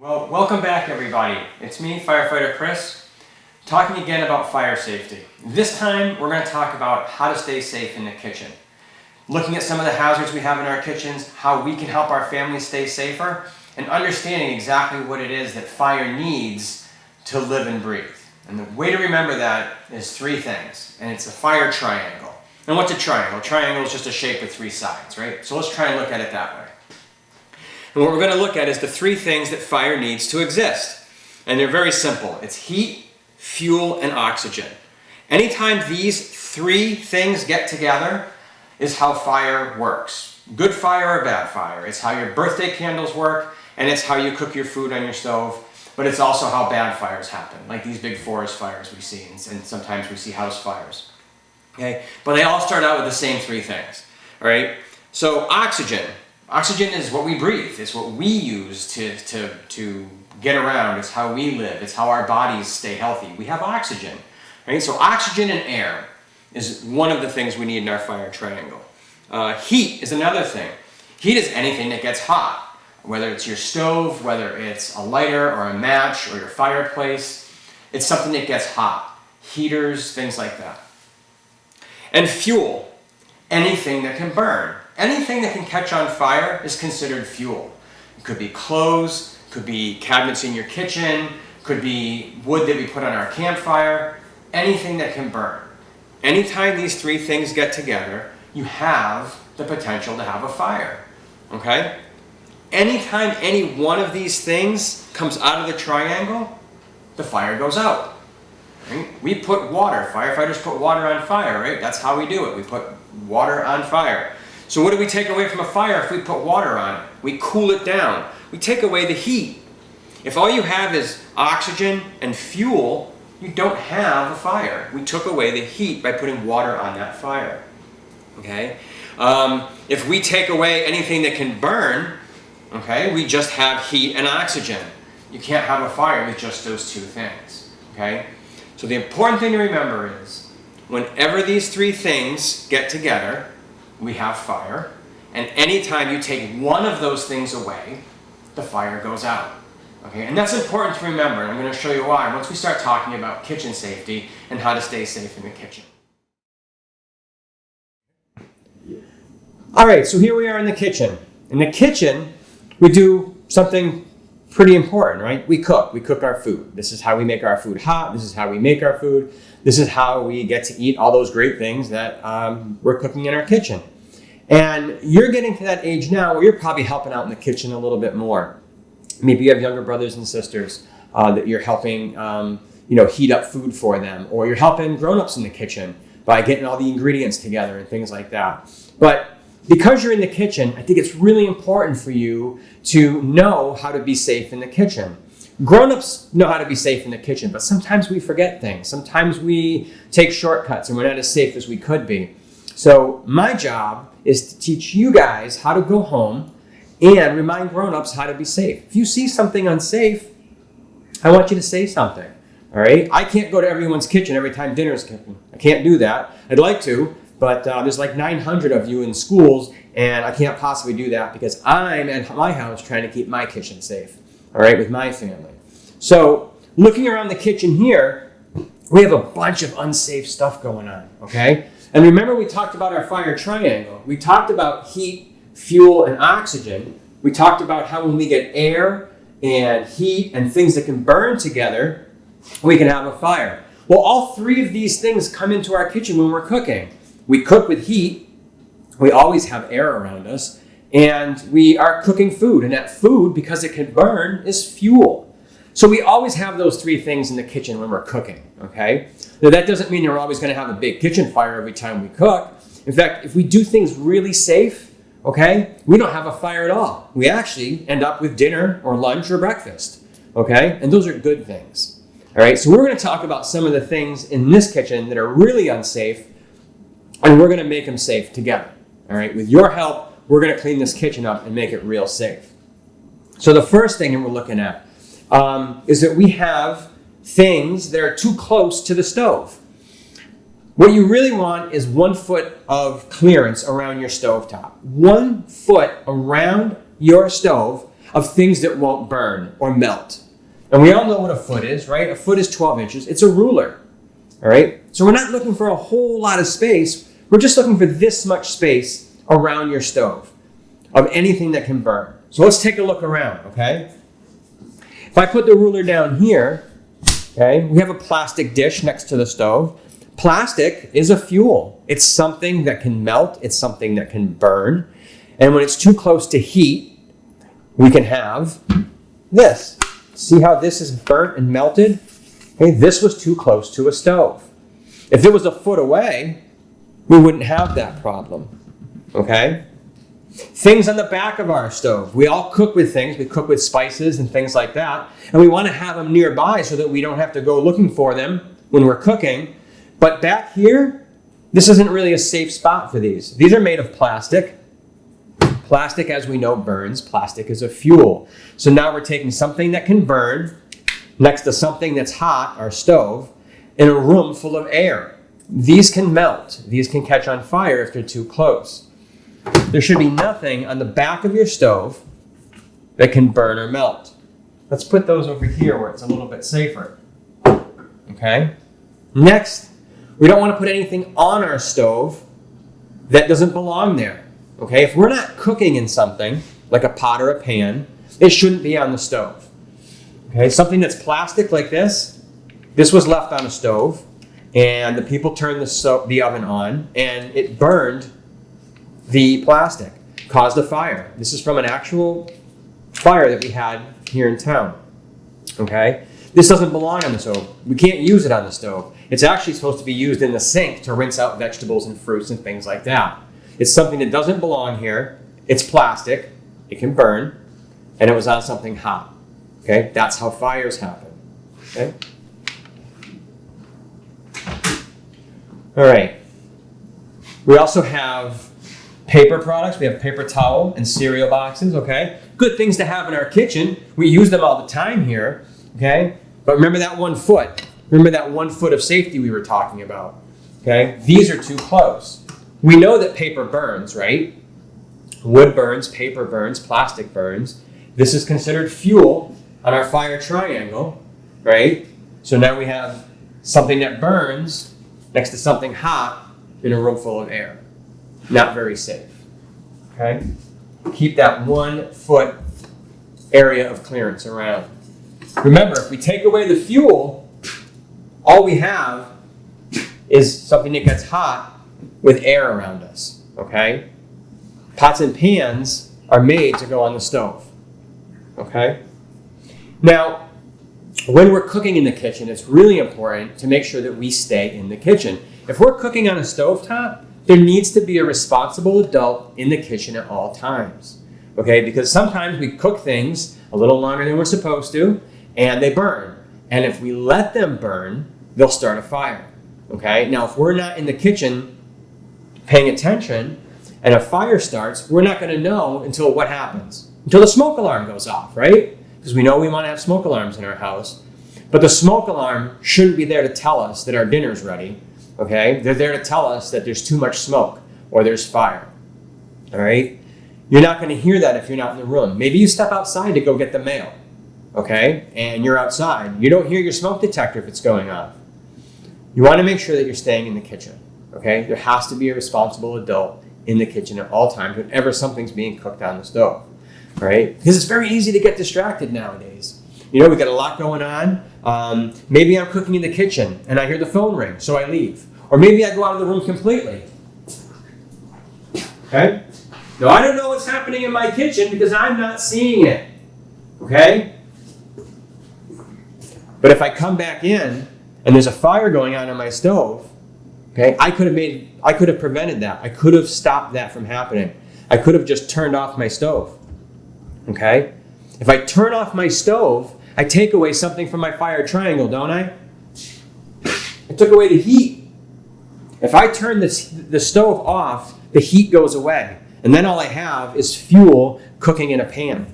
Well, welcome back everybody. It's me, Firefighter Chris, talking again about fire safety. This time we're going to talk about how to stay safe in the kitchen. Looking at some of the hazards we have in our kitchens, how we can help our families stay safer, and understanding exactly what it is that fire needs to live and breathe. And the way to remember that is three things, and it's a fire triangle. And what's a triangle? A triangle is just a shape with three sides, right? So let's try and look at it that way. And what we're going to look at is the three things that fire needs to exist. And they're very simple. It's heat, fuel, and oxygen. Anytime these three things get together is how fire works. Good fire or bad fire. It's how your birthday candles work, and it's how you cook your food on your stove. But it's also how bad fires happen, like these big forest fires we see, and sometimes we see house fires. Okay? But they all start out with the same three things. All right? So oxygen. Oxygen is what we breathe. It's what we use to get around. It's how we live. It's how our bodies stay healthy. We have oxygen. Right? So oxygen and air is one of the things we need in our fire triangle. Heat is another thing. Heat is anything that gets hot, whether it's your stove, whether it's a lighter or a match or your fireplace. It's something that gets hot. Heaters, things like that. And fuel, anything that can burn. Anything that can catch on fire is considered fuel. It could be clothes, could be cabinets in your kitchen, could be wood that we put on our campfire, anything that can burn. Anytime these three things get together, you have the potential to have a fire, okay? Anytime any one of these things comes out of the triangle, the fire goes out. Right? We put water, firefighters put water on fire, right? That's how we do it. We put water on fire. So what do we take away from a fire if we put water on it? We cool it down. We take away the heat. If all you have is oxygen and fuel, you don't have a fire. We took away the heat by putting water on that fire. Okay? If we take away anything that can burn, okay, we just have heat and oxygen. You can't have a fire with just those two things. Okay? So the important thing to remember is, whenever these three things get together, we have fire, and anytime you take one of those things away, the fire goes out. Okay, and that's important to remember, and I'm going to show you why once we start talking about kitchen safety and how to stay safe in the kitchen. All right, so here we are in the kitchen. In the kitchen, we do something pretty important, right? We cook. We cook our food. This is how we make our food hot. This is how we make our food. This is how we get to eat all those great things that we're cooking in our kitchen. And you're getting to that age now where you're probably helping out in the kitchen a little bit more. Maybe you have younger brothers and sisters that you're helping heat up food for them, or you're helping grown-ups in the kitchen by getting all the ingredients together and things like that. But because you're in the kitchen, I think it's really important for you to know how to be safe in the kitchen. Grown-ups know how to be safe in the kitchen, but sometimes we forget things. Sometimes we take shortcuts and we're not as safe as we could be. So my job is to teach you guys how to go home and remind grown-ups how to be safe. If you see something unsafe, I want you to say something. All right? I can't go to everyone's kitchen every time dinner's cooking. I can't do that. I'd like to, but there's like 900 of you in schools, and I can't possibly do that because I'm at my house trying to keep my kitchen safe, all right, with my family. So looking around the kitchen here, we have a bunch of unsafe stuff going on, okay? And remember we talked about our fire triangle. We talked about heat, fuel, and oxygen. We talked about how when we get air and heat and things that can burn together, we can have a fire. Well, all three of these things come into our kitchen when we're cooking. We cook with heat. We always have air around us. And we are cooking food. And that food, because it can burn, is fuel. So we always have those three things in the kitchen when we're cooking, okay? Now that doesn't mean we're always going to have a big kitchen fire every time we cook. In fact, if we do things really safe, okay, we don't have a fire at all. We actually end up with dinner or lunch or breakfast, okay? And those are good things, all right? So we're going to talk about some of the things in this kitchen that are really unsafe, and we're going to make them safe together, all right? With your help, we're going to clean this kitchen up and make it real safe. So the first thing that we're looking at is that we have things that are too close to the stove. What you really want is 1 foot of clearance around your stovetop. 1 foot around your stove. of things that won't burn or melt. And we all know what a foot is, right? A foot is 12 inches. It's a ruler, all right? So we're not looking for a whole lot of space. We're just looking for this much space around your stove of anything that can burn. So let's take a look around, okay? If I put the ruler down here, okay, we have a plastic dish next to the stove. Plastic is a fuel. It's something that can melt. It's something that can burn. And when it's too close to heat, we can have this. See how this is burnt and melted? Okay, this was too close to a stove. If it was a foot away, we wouldn't have that problem. Okay? Things on the back of our stove. We all cook with things. We cook with spices and things like that. And we want to have them nearby so that we don't have to go looking for them when we're cooking. But back here, this isn't really a safe spot for these. These are made of plastic. Plastic, as we know, burns. Plastic is a fuel. So now we're taking something that can burn next to something that's hot, our stove, in a room full of air. These can melt. These can catch on fire if they're too close. There should be nothing on the back of your stove that can burn or melt. Let's put those over here where it's a little bit safer. Okay? Next, we don't want to put anything on our stove that doesn't belong there. Okay? If we're not cooking in something, like a pot or a pan, it shouldn't be on the stove. Okay? Something that's plastic like this was left on a stove, and the people turned the oven on, and it burned the plastic, caused a fire. This is from an actual fire that we had here in town. Okay? This doesn't belong on the stove. We can't use it on the stove. It's actually supposed to be used in the sink to rinse out vegetables and fruits and things like that. It's something that doesn't belong here. It's plastic. It can burn. And it was on something hot. Okay? That's how fires happen. Okay? All right. We also have paper products. We have paper towel and cereal boxes, okay? Good things to have in our kitchen. We use them all the time here, okay? But remember that 1 foot. Remember that 1 foot of safety we were talking about, okay? These are too close. We know that paper burns, right? Wood burns, paper burns, plastic burns. This is considered fuel on our fire triangle, right? So now we have something that burns next to something hot in a room full of air. Not very safe. Okay? Keep that 1 foot area of clearance around. Remember, if we take away the fuel, all we have is something that gets hot with air around us. Okay? Pots and pans are made to go on the stove. Okay? Now, when we're cooking in the kitchen, it's really important to make sure that we stay in the kitchen. If we're cooking on a stovetop, there needs to be a responsible adult in the kitchen at all times, okay? Because sometimes we cook things a little longer than we're supposed to, and they burn. And if we let them burn, they'll start a fire, okay? Now, if we're not in the kitchen paying attention and a fire starts, we're not gonna know until what happens? Until the smoke alarm goes off, right? Because we know we wanna have smoke alarms in our house. But the smoke alarm shouldn't be there to tell us that our dinner's ready. Okay? They're there to tell us that there's too much smoke or there's fire. All right? You're not going to hear that if you're not in the room. Maybe you step outside to go get the mail. Okay? And you're outside. You don't hear your smoke detector if it's going off. You want to make sure that you're staying in the kitchen. Okay? There has to be a responsible adult in the kitchen at all times whenever something's being cooked on the stove. All right? Because it's very easy to get distracted nowadays. You know, we got a lot going on. Maybe I'm cooking in the kitchen and I hear the phone ring, so I leave. Or maybe I go out of the room completely. Okay? Now, I don't know what's happening in my kitchen because I'm not seeing it. Okay? But if I come back in and there's a fire going on my stove, okay, I could have prevented that. I could have stopped that from happening. I could have just turned off my stove. Okay? If I turn off my stove, I take away something from my fire triangle, don't I? I took away the heat. If I turn the stove off, the heat goes away. And then all I have is fuel cooking in a pan.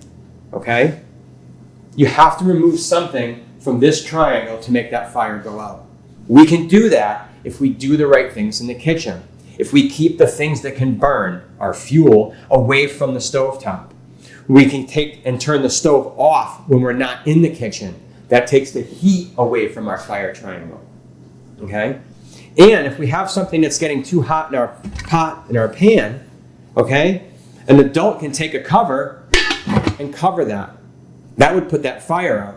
Okay? You have to remove something from this triangle to make that fire go out. We can do that if we do the right things in the kitchen. If we keep the things that can burn, our fuel, away from the stovetop. we can take and turn the stove off when we're not in the kitchen. That takes the heat away from our fire triangle, okay? And if we have something that's getting too hot in our pot, in our pan, okay, an adult can take a cover and cover that. That would put that fire out.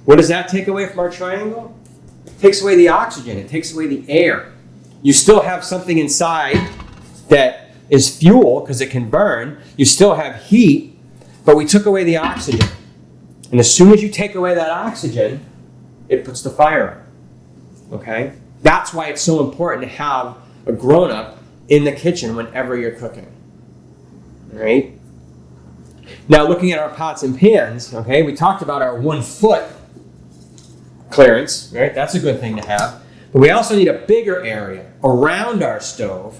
What does that take away from our triangle? It takes away the oxygen. It takes away the air. You still have something inside that is fuel because it can burn. You still have heat, but we took away the oxygen. And as soon as you take away that oxygen, it puts the fire out. Okay? That's why it's so important to have a grown-up in the kitchen whenever you're cooking. All right? Now, looking at our pots and pans, okay, we talked about our 1 foot clearance, right? That's a good thing to have. But we also need a bigger area around our stove,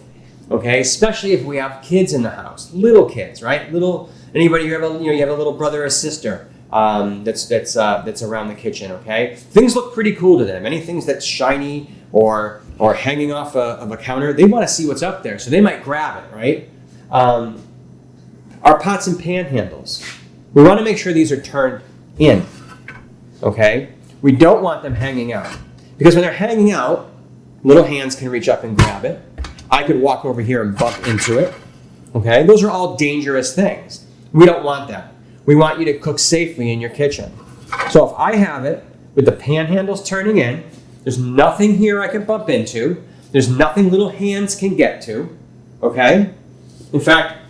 okay, especially if we have kids in the house, little kids, right? Anybody you have a little brother or sister that's around the kitchen, okay? Things look pretty cool to them. Anything that's shiny or hanging off of a counter, they want to see what's up there, so they might grab it, right? Our pots and pan handles, we want to make sure these are turned in, okay? We don't want them hanging out, because when they're hanging out, little hands can reach up and grab it. I could walk over here and bump into it, okay? Those are all dangerous things. We don't want that. We want you to cook safely in your kitchen. So if I have it with the pan handles turning in, there's nothing here I can bump into. There's nothing little hands can get to, okay? In fact,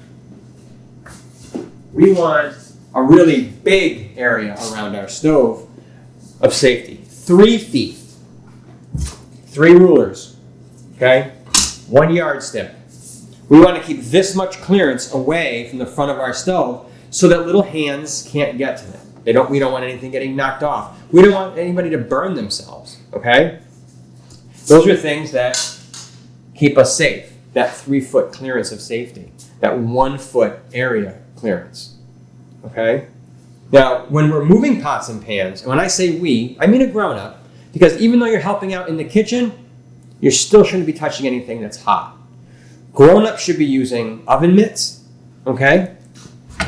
we want a really big area around our stove of safety. 3 feet. 3 rulers, okay? 1 yardstick. We want to keep this much clearance away from the front of our stove so that little hands can't get to it. We don't want anything getting knocked off. We don't want anybody to burn themselves, okay? Those are things that keep us safe. That 3 foot clearance of safety. That 1 foot area clearance, okay? Now, when we're moving pots and pans, and when I say we, I mean a grown-up, because even though you're helping out in the kitchen, you still shouldn't be touching anything that's hot. Grown-ups should be using oven mitts, okay?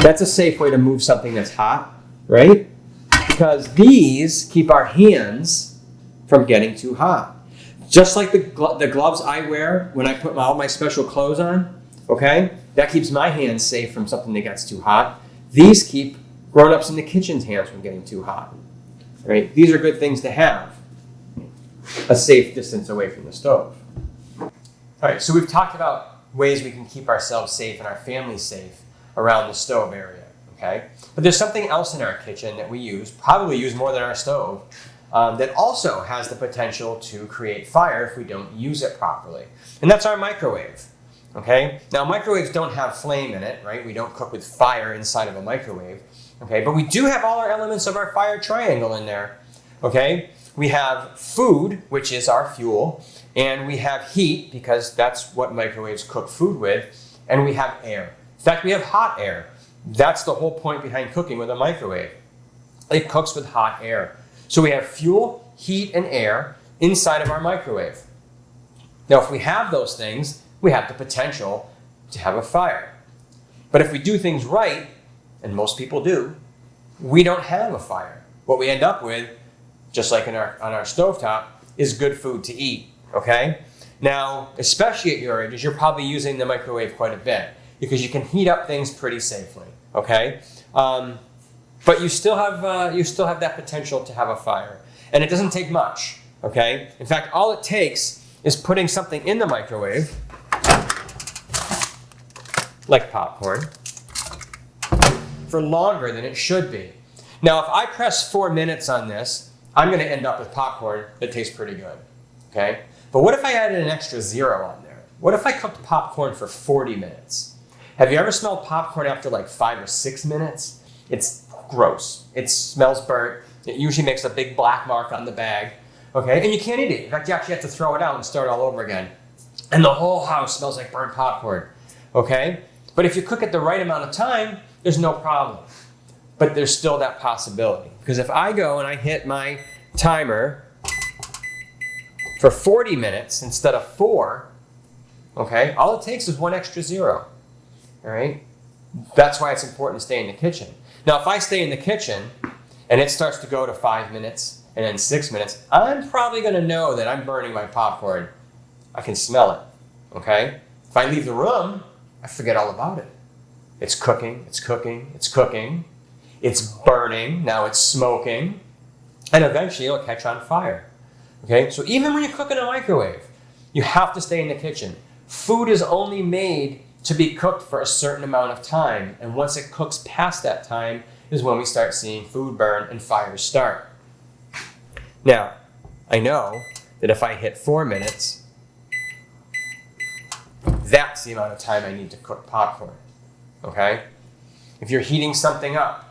That's a safe way to move something that's hot, right? Because these keep our hands from getting too hot. Just like the gloves I wear when I put all my special clothes on, okay? That keeps my hands safe from something that gets too hot. These keep grown-ups in the kitchen's hands from getting too hot, right? These are good things to have. A safe distance away from the stove. All right, so we've talked about ways we can keep ourselves safe and our family safe around the stove area, okay? But there's something else in our kitchen that we use, probably use more than our stove, that also has the potential to create fire if we don't use it properly. And that's our microwave, okay? Now, microwaves don't have flame in it, right? We don't cook with fire inside of a microwave, okay? But we do have all our elements of our fire triangle in there, okay? We have food, which is our fuel, and we have heat, because that's what microwaves cook food with, and we have air. In fact, we have hot air. That's the whole point behind cooking with a microwave. It cooks with hot air. So we have fuel, heat, and air inside of our microwave. Now, if we have those things, we have the potential to have a fire. But if we do things right, and most people do, we don't have a fire. What we end up with, just like on our stovetop, is good food to eat, okay? Now, especially at your ages, you're probably using the microwave quite a bit because you can heat up things pretty safely, okay? But you still have that potential to have a fire. And it doesn't take much, okay? In fact, all it takes is putting something in the microwave, like popcorn, for longer than it should be. Now, if I press 4 minutes on this, I'm going to end up with popcorn that tastes pretty good, okay? But what if I added an extra 0 on there? What if I cooked popcorn for 40 minutes? Have you ever smelled popcorn after like 5 or 6 minutes? It's gross. It smells burnt. It usually makes a big black mark on the bag, okay? And you can't eat it. In fact, you actually have to throw it out and start all over again. And the whole house smells like burnt popcorn, okay? But if you cook it the right amount of time, there's no problem. But there's still that possibility. Because if I go and I hit my timer for 40 minutes instead of 4, okay, all it takes is 1 extra 0, all right? That's why it's important to stay in the kitchen. Now, if I stay in the kitchen and it starts to go to 5 minutes and then 6 minutes, I'm probably going to know that I'm burning my popcorn. I can smell it, okay? If I leave the room, I forget all about it. It's cooking, it's cooking, it's cooking. It's burning, now it's smoking, and eventually it'll catch on fire, okay? So even when you cook in a microwave, you have to stay in the kitchen. Food is only made to be cooked for a certain amount of time, and once it cooks past that time is when we start seeing food burn and fires start. Now, I know that if I hit 4 minutes, that's the amount of time I need to cook popcorn, okay? If you're heating something up,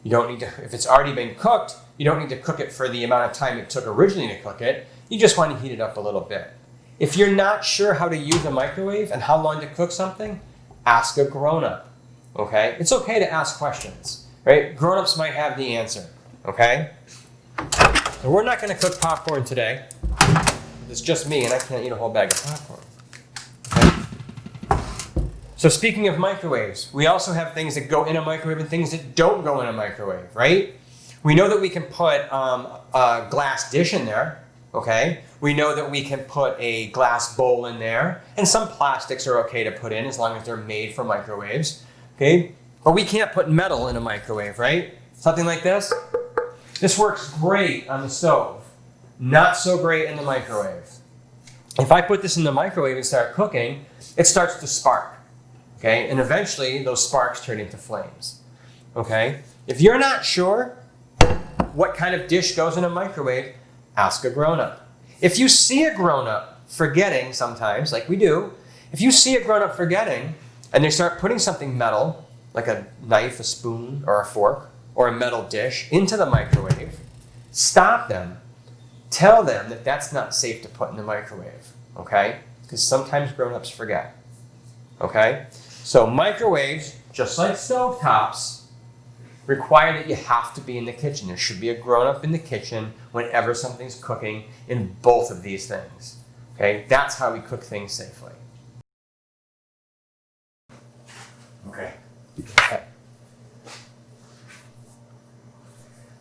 you don't need to, if it's already been cooked, you don't need to cook it for the amount of time it took originally to cook it. You just want to heat it up a little bit. If you're not sure how to use a microwave and how long to cook something, ask a grown-up, okay? It's okay to ask questions, right? Grown-ups might have the answer, okay? So we're not going to cook popcorn today. It's just me, and I can't eat a whole bag of popcorn, okay? So speaking of microwaves, we also have things that go in a microwave and things that don't go in a microwave, right? We know that we can put a glass dish in there, okay? We know that we can put a glass bowl in there, and some plastics are okay to put in as long as they're made for microwaves, okay? But we can't put metal in a microwave, right? Something like this. This works great on the stove, not so great in the microwave. If I put this in the microwave and start cooking, it starts to spark, okay? And eventually those sparks turn into flames, okay? If you're not sure what kind of dish goes in a microwave, ask a grown-up. If you see a grown-up forgetting sometimes, like we do, if you see a grown-up forgetting and they start putting something metal, like a knife, a spoon, or a fork, or a metal dish into the microwave, stop them. Tell them that that's not safe to put in the microwave, okay? Because sometimes grown-ups forget, okay? So microwaves, just like stovetops, require that you have to be in the kitchen. There should be a grown-up in the kitchen whenever something's cooking in both of these things. Okay, that's how we cook things safely. Okay.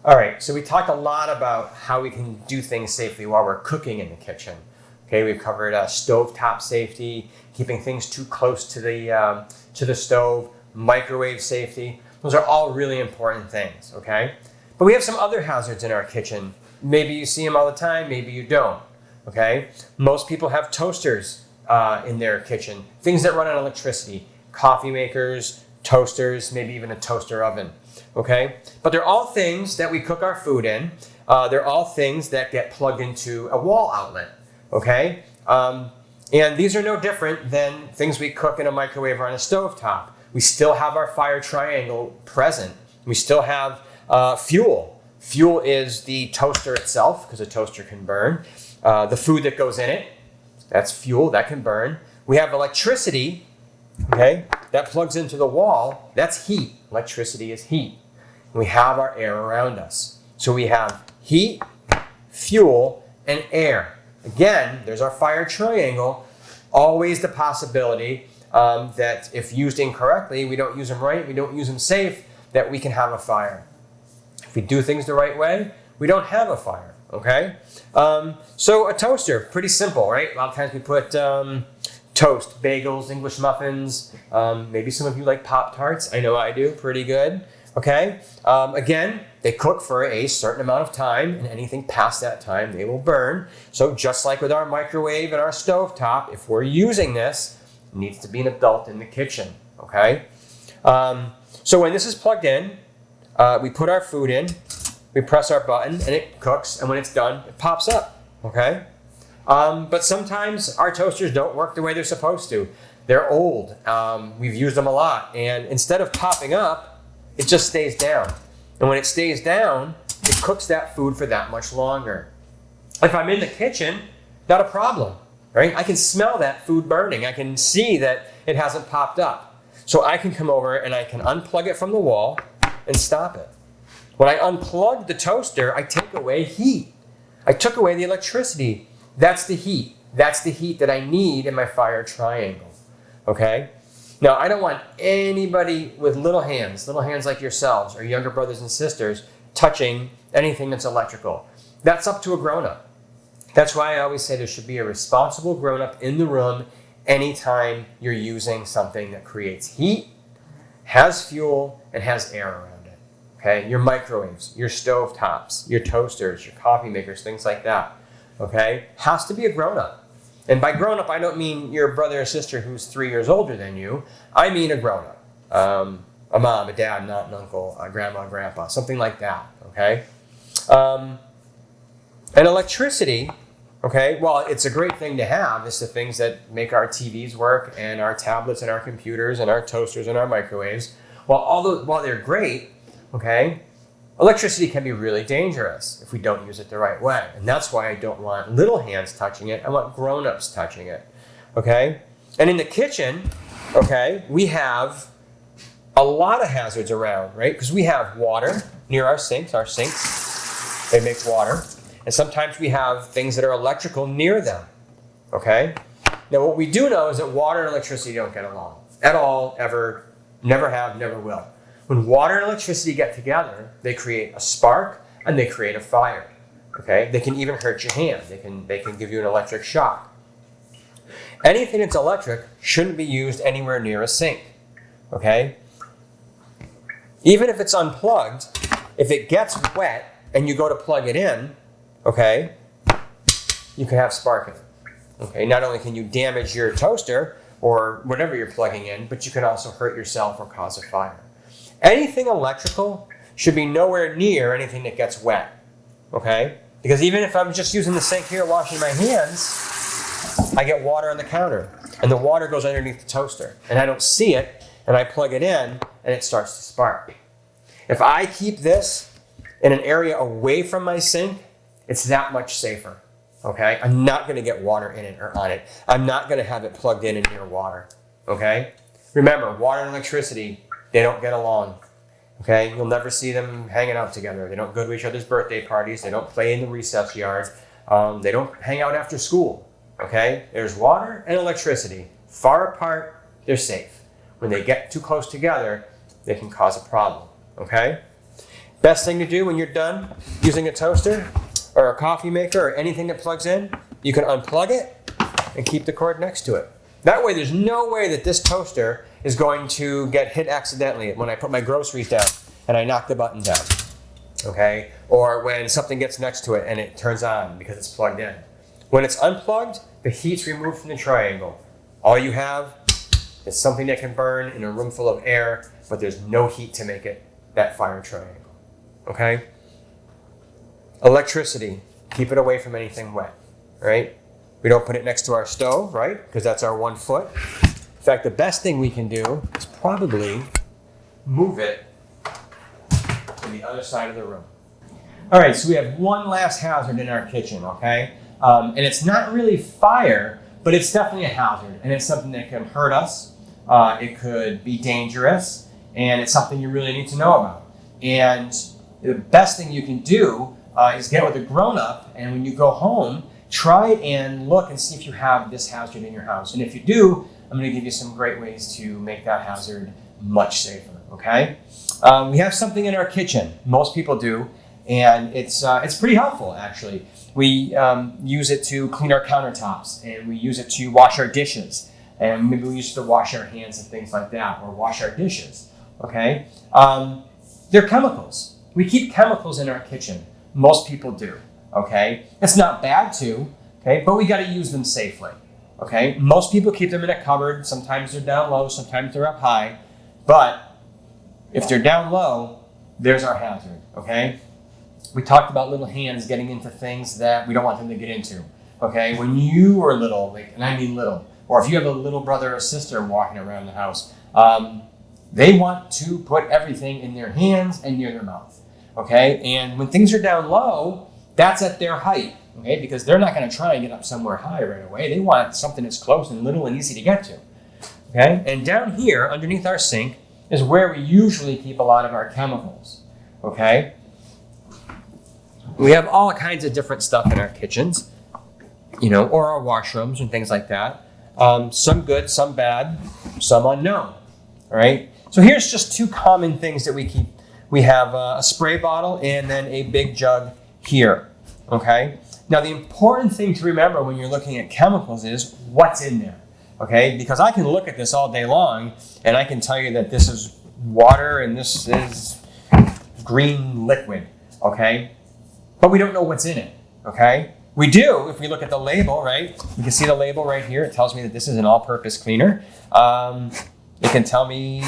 All right, so we talked a lot about how we can do things safely while we're cooking in the kitchen. Okay, we've covered stovetop safety, keeping things too close to the stove, microwave safety. Those are all really important things, okay? But we have some other hazards in our kitchen. Maybe you see them all the time, maybe you don't, okay? Most people have toasters in their kitchen, things that run on electricity, coffee makers, toasters, maybe even a toaster oven, okay? But they're all things that we cook our food in. They're all things that get plugged into a wall outlet, okay? And these are no different than things we cook in a microwave or on a stovetop. We still have our fire triangle present. We still have fuel. Fuel is the toaster itself, because a toaster can burn. The food that goes in it, that's fuel, that can burn. We have electricity, okay, that plugs into the wall. That's heat. Electricity is heat. We have our air around us. So we have heat, fuel, and air. Again, there's our fire triangle. Always the possibility that if used incorrectly, we don't use them right, we don't use them safe, that we can have a fire. If we do things the right way, we don't have a fire, okay? So a toaster, pretty simple, right? A lot of times we put toast, bagels, English muffins, maybe some of you like Pop-Tarts. I know I do, pretty good, okay? Again, they cook for a certain amount of time, and anything past that time, they will burn. So just like with our microwave and our stovetop, if we're using this, it needs to be an adult in the kitchen, okay? So when this is plugged in, we put our food in, we press our button, and it cooks, and when it's done, it pops up, okay? But sometimes our toasters don't work the way they're supposed to. They're old. We've used them a lot, and instead of popping up, it just stays down. And when it stays down, it cooks that food for that much longer. If I'm in the kitchen, not a problem. Right? I can smell that food burning. I can see that it hasn't popped up. So I can come over and I can unplug it from the wall and stop it. When I unplugged the toaster, I take away heat. I took away the electricity. That's the heat. That's the heat that I need in my fire triangle. Okay? Now, I don't want anybody with little hands like yourselves or younger brothers and sisters, touching anything that's electrical. That's up to a grown-up. That's why I always say there should be a responsible grown-up in the room anytime you're using something that creates heat, has fuel, and has air around it. Okay? Your microwaves, your stove tops, your toasters, your coffee makers, things like that. Okay? Has to be a grown-up. And by grown-up, I don't mean your brother or sister who's 3 years older than you. I mean a grown-up. A mom, a dad, not an uncle, a grandma, grandpa, something like that. Okay? And electricity, okay, well, it's a great thing to have. It's the things that make our TVs work and our tablets and our computers and our toasters and our microwaves. While they're great, okay, electricity can be really dangerous if we don't use it the right way. And that's why I don't want little hands touching it. I want grown-ups touching it, okay? And in the kitchen, okay, we have a lot of hazards around, right? Because we have water near our sinks. Our sinks, they make water. And sometimes we have things that are electrical near them, okay? Now, what we do know is that water and electricity don't get along at all, ever, never have, never will. When water and electricity get together, they create a spark and they create a fire, okay? They can even hurt your hand. They can give you an electric shock. Anything that's electric shouldn't be used anywhere near a sink, okay? Even if it's unplugged, if it gets wet and you go to plug it in, okay, you can have spark in it. Okay, not only can you damage your toaster or whatever you're plugging in, but you can also hurt yourself or cause a fire. Anything electrical should be nowhere near anything that gets wet. Okay? Because even if I'm just using the sink here washing my hands, I get water on the counter. And the water goes underneath the toaster. And I don't see it, and I plug it in, and it starts to spark. If I keep this in an area away from my sink, it's that much safer, okay? I'm not going to get water in it or on it. I'm not going to have it plugged in and near water, okay? Remember, water and electricity, they don't get along, okay? You'll never see them hanging out together. They don't go to each other's birthday parties. They don't play in the recess yard. They don't hang out after school, okay? There's water and electricity. Far apart, they're safe. When they get too close together, they can cause a problem, okay? Best thing to do when you're done using a toaster or a coffee maker or anything that plugs in, you can unplug it and keep the cord next to it. That way there's no way that this toaster is going to get hit accidentally when I put my groceries down and I knock the button down, okay? Or when something gets next to it and it turns on because it's plugged in. When it's unplugged, the heat's removed from the triangle. All you have is something that can burn in a room full of air, but there's no heat to make it that fire triangle, okay? Electricity, keep it away from anything wet, right? We don't put it next to our stove, right? Because that's our 1 foot. In fact, the best thing we can do is probably move it to the other side of the room. All right, so we have one last hazard in our kitchen, okay? And it's not really fire, but it's definitely a hazard. And it's something that can hurt us. It could be dangerous. And it's something you really need to know about. And the best thing you can do is get with a grown-up, and when you go home, try and look and see if you have this hazard in your house. And if you do, I'm going to give you some great ways to make that hazard much safer, okay? We have something in our kitchen. Most people do, and it's pretty helpful, actually. We use it to clean our countertops, and we use it to wash our dishes, and maybe we use it to wash our hands and things like that, or wash our dishes, okay? They're chemicals. We keep chemicals in our kitchen. Most people do, okay? It's not bad to, okay? But we got to use them safely, okay? Most people keep them in a cupboard. Sometimes they're down low, sometimes they're up high. But if they're down low, there's our hazard, okay? We talked about little hands getting into things that we don't want them to get into, okay? When you were little, and I mean little, or if you have a little brother or sister walking around the house, they want to put everything in their hands and near their mouth. Okay, and when things are down low, that's at their height, okay, because they're not going to try and get up somewhere high right away. They want something that's close and little and easy to get to, okay? And down here, underneath our sink, is where we usually keep a lot of our chemicals, okay? We have all kinds of different stuff in our kitchens, you know, or our washrooms and things like that. Some good, some bad, some unknown. All right. So here's just two common things that we keep. We have a spray bottle and then a big jug here. Okay. Now the important thing to remember when you're looking at chemicals is what's in there. Okay. Because I can look at this all day long and I can tell you that this is water and this is green liquid. Okay. But we don't know what's in it. Okay. We do if we look at the label, right? You can see the label right here. It tells me that this is an all-purpose cleaner. It can tell me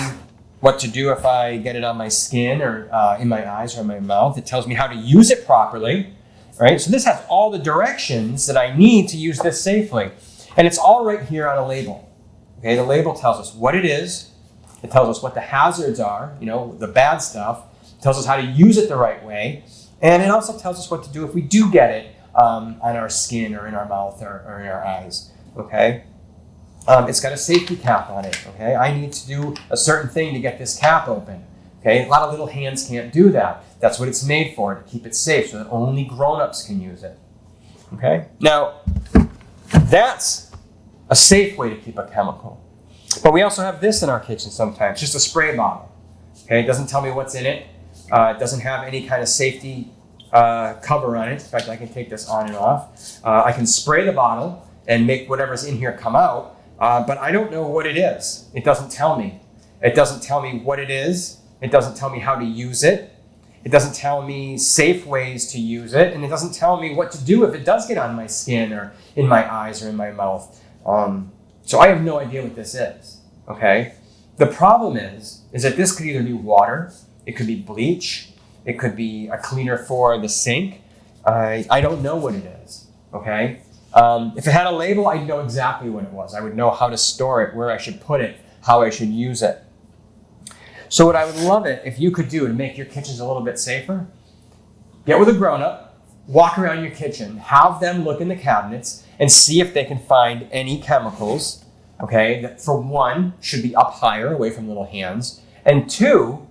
what to do if I get it on my skin or in my eyes or in my mouth. It tells me how to use it properly, right? So this has all the directions that I need to use this safely. And it's all right here on a label. Okay, the label tells us what it is. It tells us what the hazards are, the bad stuff. It tells us how to use it the right way. And it also tells us what to do if we do get it on our skin or in our mouth or in our eyes, okay? It's got a safety cap on it, okay? I need to do a certain thing to get this cap open, okay? A lot of little hands can't do that. That's what it's made for, to keep it safe so that only grown-ups can use it, okay? Now, that's a safe way to keep a chemical. But we also have this in our kitchen sometimes, just a spray bottle, okay? It doesn't tell me what's in it. It doesn't have any kind of safety cover on it. In fact, I can take this on and off. I can spray the bottle and make whatever's in here come out, but I don't know what it is. It doesn't tell me. It doesn't tell me what it is. It doesn't tell me how to use it. It doesn't tell me safe ways to use it, and it doesn't tell me what to do if it does get on my skin or in my eyes or in my mouth. So I have no idea what this is, okay? The problem is that this could either be water, it could be bleach, it could be a cleaner for the sink. I don't know what it is, okay? If it had a label, I'd know exactly what it was. I would know how to store it, where I should put it, how I should use it. So what I would love it if you could do to make your kitchens a little bit safer, get with a grown-up, walk around your kitchen, have them look in the cabinets and see if they can find any chemicals, okay, that for one, should be up higher, away from little hands, and two,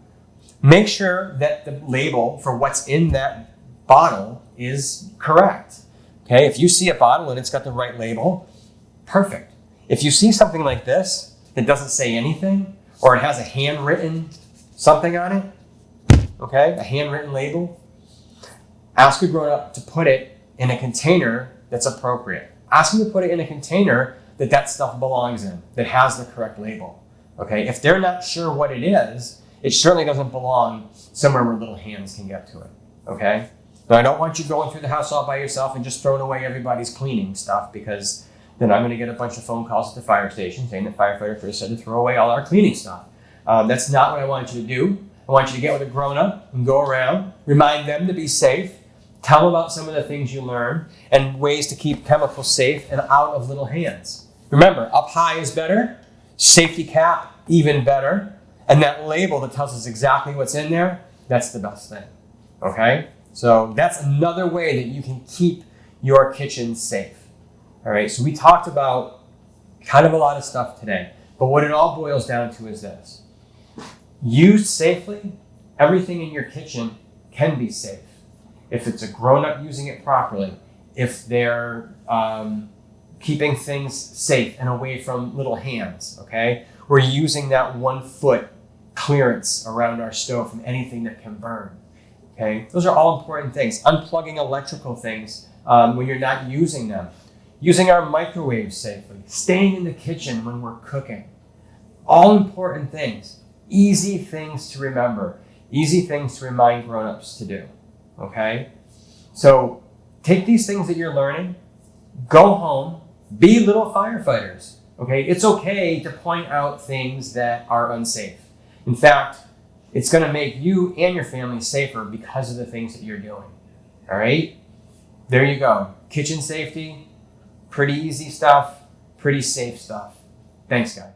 make sure that the label for what's in that bottle is correct. Okay, if you see a bottle and it's got the right label, perfect. If you see something like this that doesn't say anything, or it has a handwritten something on it, okay, a handwritten label, ask a grown-up to put it in a container that's appropriate. Ask them to put it in a container that stuff belongs in, that has the correct label. Okay, if they're not sure what it is, it certainly doesn't belong somewhere where little hands can get to it, okay? Now, I don't want you going through the house all by yourself and just throwing away everybody's cleaning stuff, because then I'm going to get a bunch of phone calls at the fire station saying that firefighter Chris said to throw away all our cleaning stuff. That's not what I want you to do. I want you to get with a grown-up and go around, remind them to be safe, tell them about some of the things you learned, and ways to keep chemicals safe and out of little hands. Remember, up high is better, safety cap even better, and that label that tells us exactly what's in there, that's the best thing, okay? So that's another way that you can keep your kitchen safe, all right? So we talked about kind of a lot of stuff today, but what it all boils down to is this. Used safely, everything in your kitchen can be safe. If it's a grown-up using it properly, if they're keeping things safe and away from little hands, okay? We're using that 1 foot clearance around our stove from anything that can burn, okay? Those are all important things. Unplugging electrical things when you're not using them. Using our microwave safely. Staying in the kitchen when we're cooking. All important things. Easy things to remember. Easy things to remind grown-ups to do, okay? So take these things that you're learning, go home, be little firefighters, okay? It's okay to point out things that are unsafe. In fact, it's going to make you and your family safer because of the things that you're doing, all right? There you go. Kitchen safety, pretty easy stuff, pretty safe stuff. Thanks, guys.